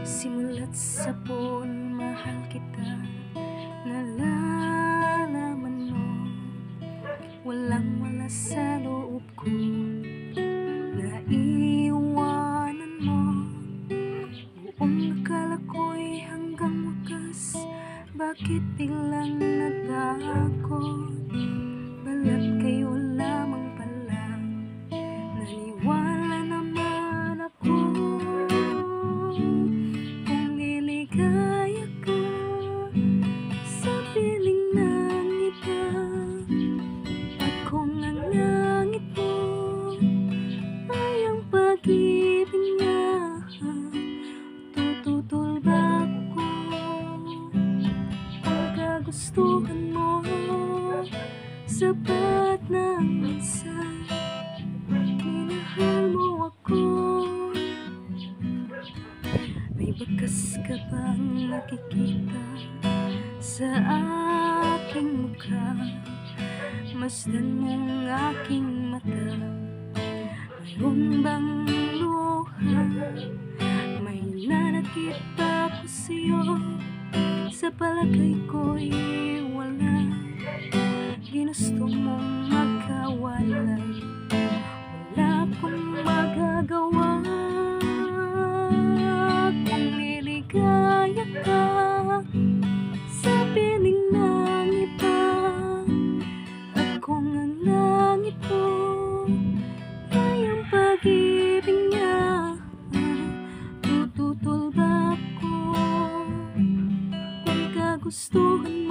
Simula't sapon, mahal kita. Nalalaman mo, walang-wala sa loob ko. Naiiwanan mo, buong akala ko'y hanggang wakas. Bakit biglang natakot? Balat kayo lamang pala. Naniwala naman ako kung liligaya ka sa piling ng iba. Akong ang langit mo ay ang pag-ibig niya. Tututol ba ako pagkagustuhan mo? Sapat na minsan minahal mo ako. May bakas ka bang nakikita sa aking mukha? Masdan mong aking mata. Mayroon bang luha? May nanakit ba ako sa'yo? Sa palagay ko'y wala. Ginusto mong magkawalay, wala akong magagawa. Kung liligaya ka sa piling ng iba, akong ang langit mo ay ang pag-ibig niya. Tututol ba ako kung kagustuhan